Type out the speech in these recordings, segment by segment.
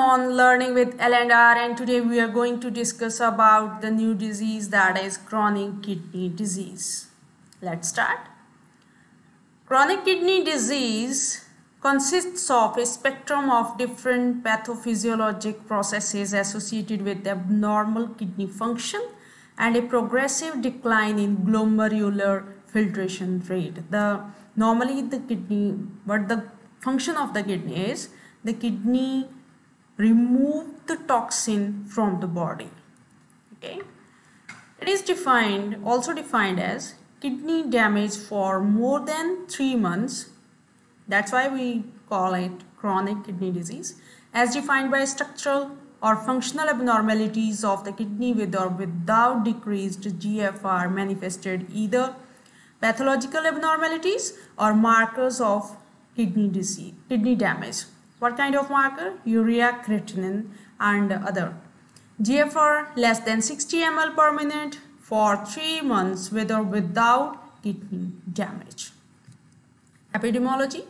on Learning with L&R, and today we are going to discuss about the new disease, that is chronic kidney disease. Let's start. Chronic kidney disease consists of a spectrum of different pathophysiologic processes associated with abnormal kidney function and a progressive decline in glomerular filtration rate. What the function of the kidney is, the kidney remove the toxin from the body. Okay, it is also defined as kidney damage for more than 3 months. That's why we call it chronic kidney disease, as defined by structural or functional abnormalities of the kidney with or without decreased GFR manifested either pathological abnormalities or markers of kidney damage. What kind of marker? Urea, creatinine and other. GFR less than 60 ml per minute for 3 months with or without kidney damage. Epidemiology.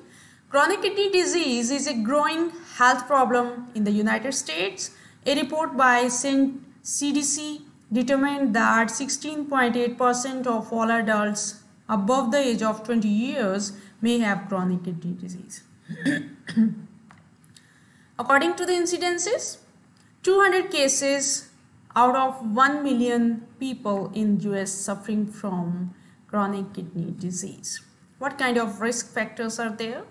Chronic kidney disease is a growing health problem in the United States. A report by CDC determined that 16.8% of all adults above the age of 20 years may have chronic kidney disease. According to the incidences, 200 cases out of 1 million people in US suffering from chronic kidney disease. What kind of risk factors are there?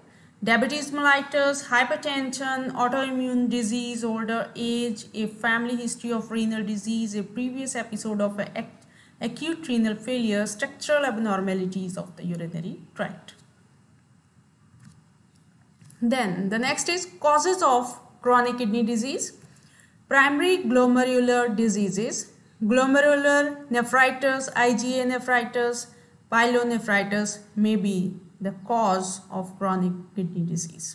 Diabetes mellitus, hypertension, autoimmune disease, older age, a family history of renal disease, a previous episode of acute renal failure, structural abnormalities of the urinary tract. Then the next is causes of chronic kidney disease. Primary glomerular diseases, glomerular nephritis, IgA nephritis, pyelonephritis may be the cause of chronic kidney disease.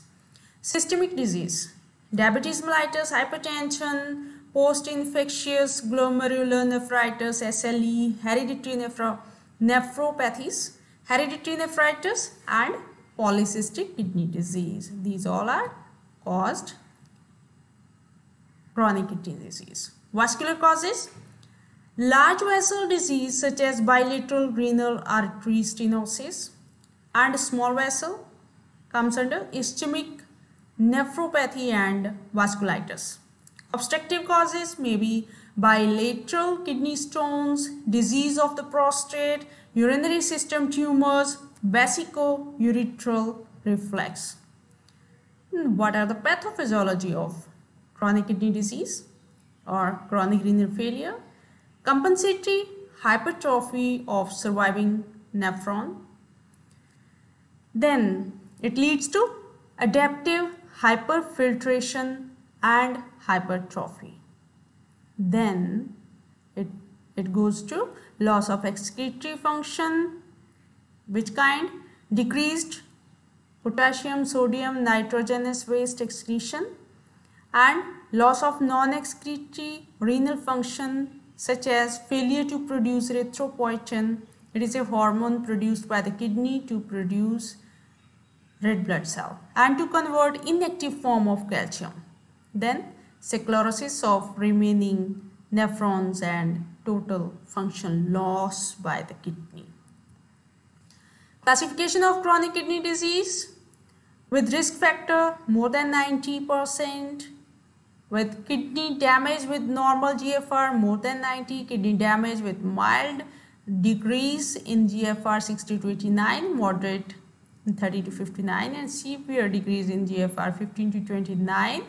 Systemic disease, diabetes mellitus, hypertension, post-infectious glomerular nephritis, SLE, hereditary nephropathies, hereditary nephritis and polycystic kidney disease. These all are caused chronic kidney disease. Vascular causes, large vessel disease such as bilateral renal artery stenosis and small vessel comes under ischemic nephropathy and vasculitis. Obstructive causes may be bilateral kidney stones, disease of the prostate, urinary system tumors, vesico-urethral reflux. What are the pathophysiology of chronic kidney disease or chronic renal failure? Compensatory hypertrophy of surviving nephron. Then it leads to adaptive hyperfiltration and hypertrophy. Then it goes to loss of excretory function. Which kind? Decreased potassium, sodium, nitrogenous waste excretion and loss of non-excretory renal function such as failure to produce erythropoietin. It is a hormone produced by the kidney to produce red blood cell and to convert inactive form of calcium. Then sclerosis of remaining nephrons and total function loss by the kidney. Classification of chronic kidney disease with risk factor more than 90%, with kidney damage with normal GFR more than 90, kidney damage with mild decrease in GFR 60 to 89, moderate 30 to 59 and severe decrease in GFR 15 to 29,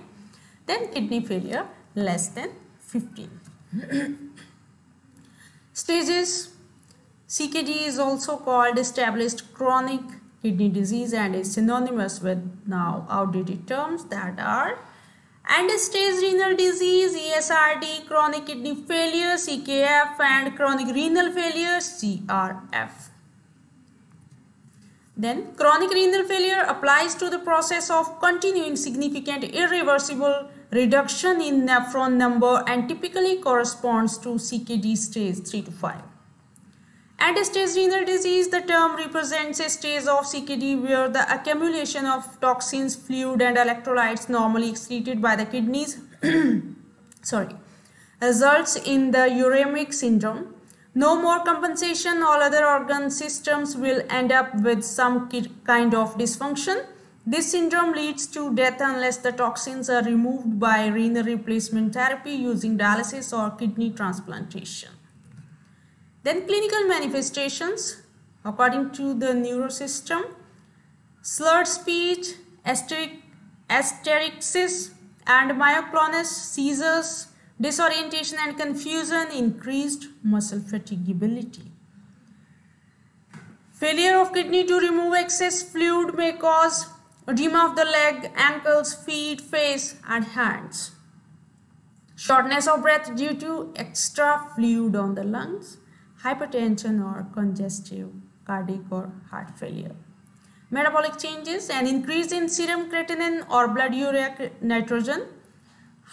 then kidney failure less than 15. Stages. CKD is also called established chronic kidney disease and is synonymous with now outdated terms that are end-stage renal disease, ESRD, chronic kidney failure, CKF and chronic renal failure, CRF. Then chronic renal failure applies to the process of continuing significant irreversible reduction in nephron number and typically corresponds to CKD stage 3 to 5. End-stage renal disease, the term represents a stage of CKD where the accumulation of toxins, fluid and electrolytes normally excreted by the kidneys results in the uremic syndrome. No more compensation, all other organ systems will end up with some kind of dysfunction. This syndrome leads to death unless the toxins are removed by renal replacement therapy using dialysis or kidney transplantation. Then clinical manifestations according to the neurosystem: slurred speech, hysterexis and myoclonus, seizures, disorientation and confusion, increased muscle fatigability. Failure of kidney to remove excess fluid may cause edema of the leg, ankles, feet, face and hands. Shortness of breath due to extra fluid on the lungs, hypertension or congestive cardiac or heart failure. Metabolic changes: an increase in serum creatinine or blood urea nitrogen,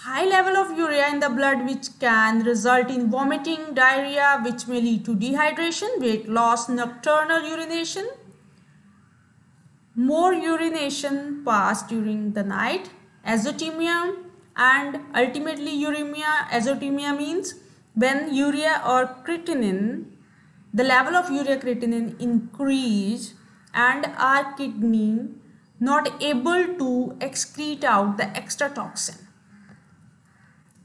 high level of urea in the blood which can result in vomiting, diarrhea which may lead to dehydration, weight loss, nocturnal urination, more urination passed during the night, azotemia and ultimately uremia. Azotemia means when urea or creatinine, the level of urea creatinine increase and our kidney not able to excrete out the extra toxin.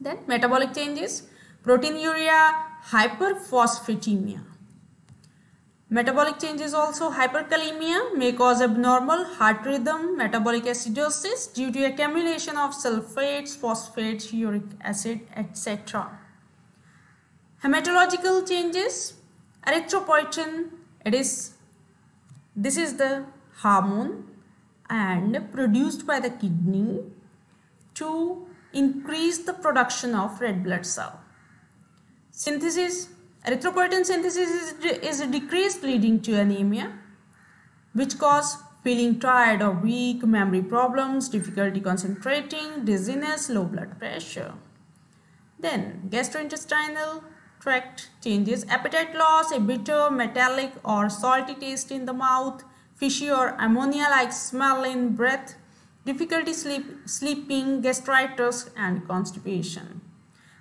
Then metabolic changes: proteinuria, hyperphosphatemia. Metabolic changes also: hyperkalemia may cause abnormal heart rhythm, metabolic acidosis due to accumulation of sulfates, phosphates, uric acid, etc. Hematological changes: erythropoietin, this is the hormone and produced by the kidney to increase the production of red blood cell. Synthesis: erythropoietin synthesis is decreased, leading to anemia, which cause feeling tired or weak, memory problems, difficulty concentrating, dizziness, low blood pressure. Then gastrointestinal tract changes: appetite loss, a bitter, metallic or salty taste in the mouth, fishy or ammonia-like smell in breath, difficulty sleeping, gastritis and constipation.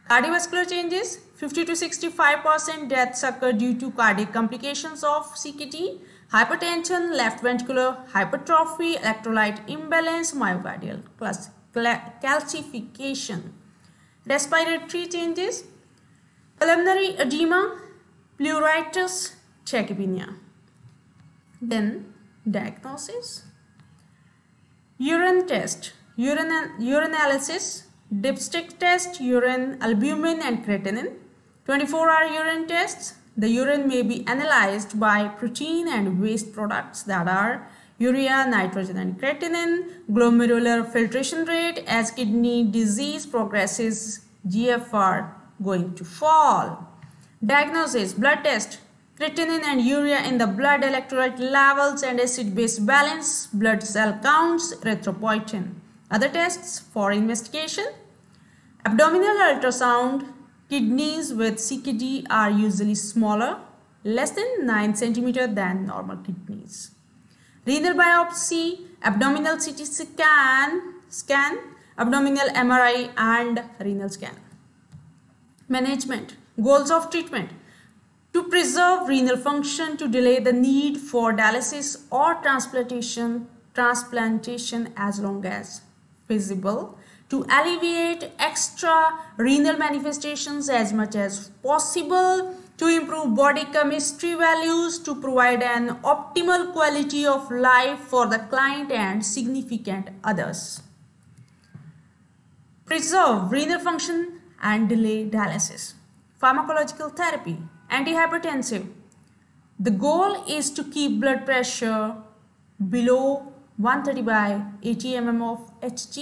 Cardiovascular changes: 50 to 65% deaths occur due to cardiac complications of CKD, hypertension, left ventricular hypertrophy, electrolyte imbalance, myocardial calcification. Respiratory changes: pulmonary edema, pleuritis, tachypnea. Then diagnosis: urine test, urinalysis, dipstick test, urine albumin and creatinine. 24-hour urine tests: the urine may be analyzed by protein and waste products that are urea, nitrogen and creatinine. Glomerular filtration rate: as kidney disease progresses, GFR going to fall. Diagnosis: blood test, creatinine and urea in the blood, electrolyte levels and acid-base balance, blood cell counts, erythropoietin. Other tests for investigation: abdominal ultrasound. Kidneys with CKD are usually smaller, less than 9 cm than normal kidneys. Renal biopsy, abdominal CT scan, abdominal MRI and renal scan. Management. Goals of treatment: to preserve renal function, to delay the need for dialysis or transplantation as long as feasible, to alleviate extra renal manifestations as much as possible, to improve body chemistry values, to provide an optimal quality of life for the client and significant others. Preserve renal function and delay dialysis. Pharmacological therapy: antihypertensive. The goal is to keep blood pressure below 130 by 80 mm of Hg.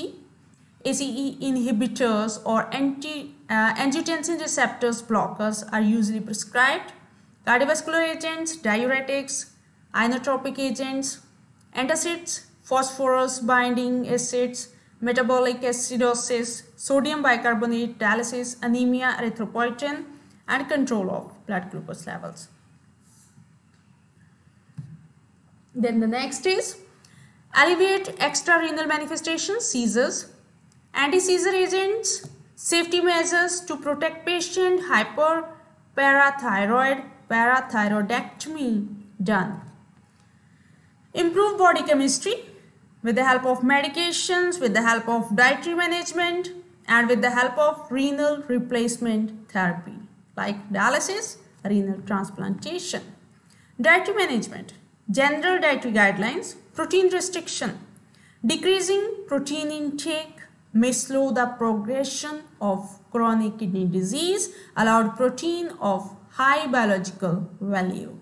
ACE inhibitors or angiotensin receptors blockers are usually prescribed. Cardiovascular agents, diuretics, inotropic agents, antacids, phosphorus binding acids, metabolic acidosis, sodium bicarbonate, dialysis, anemia, erythropoietin, and control of blood glucose levels. Then the next is alleviate extrarenal manifestations, seizures, anti-seizure agents, safety measures to protect patient, hyperparathyroid, parathyroidectomy done. Improve body chemistry with the help of medications, with the help of dietary management, and with the help of renal replacement therapy like dialysis, renal transplantation. Dietary management, general dietary guidelines, protein restriction. Decreasing protein intake may slow the progression of chronic kidney disease, allowed protein of high biological value.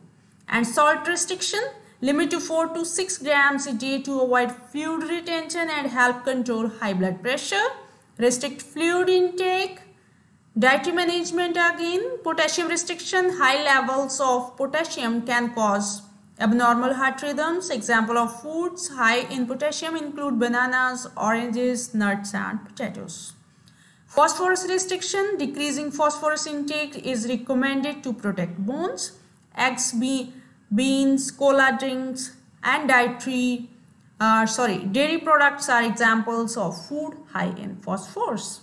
And salt restriction, limit to 4 to 6 grams a day to avoid fluid retention and help control high blood pressure. Restrict fluid intake. Dietary management again, potassium restriction, high levels of potassium can cause abnormal heart rhythms. Example of foods high in potassium include bananas, oranges, nuts and potatoes. Phosphorus restriction, decreasing phosphorus intake is recommended to protect bones. Eggs, beans, cola drinks and dairy products are examples of food high in phosphorus.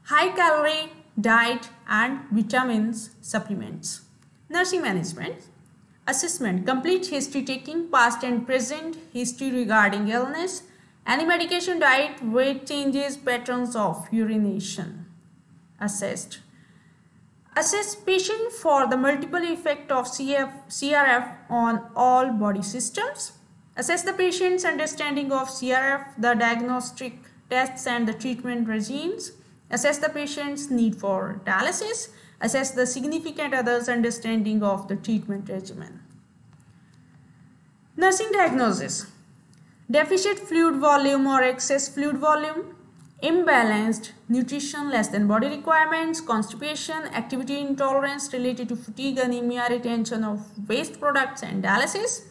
High calorie diet and vitamins supplements. Nursing management, assessment, complete history taking, past and present history regarding illness, any medication, diet, weight changes, patterns of urination. Assessed. Assess patient for the multiple effect of CRF on all body systems. Assess the patient's understanding of CRF, the diagnostic tests and the treatment regimes. Assess the patient's need for dialysis. Assess the significant other's understanding of the treatment regimen. Nursing diagnosis. Deficient fluid volume or excess fluid volume, imbalanced nutrition less than body requirements, constipation, activity intolerance related to fatigue, anemia, retention of waste products and dialysis,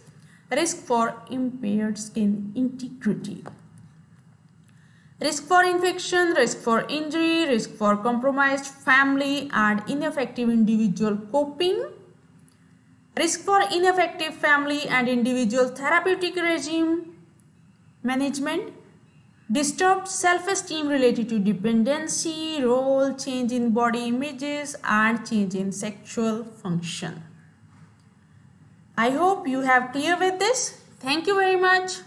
risk for impaired skin integrity. Risk for infection, risk for injury, risk for compromised family and ineffective individual coping, risk for ineffective family and individual therapeutic regime management, disturbed self-esteem related to dependency, role, change in body images and change in sexual function. I hope you have clear with this. Thank you very much.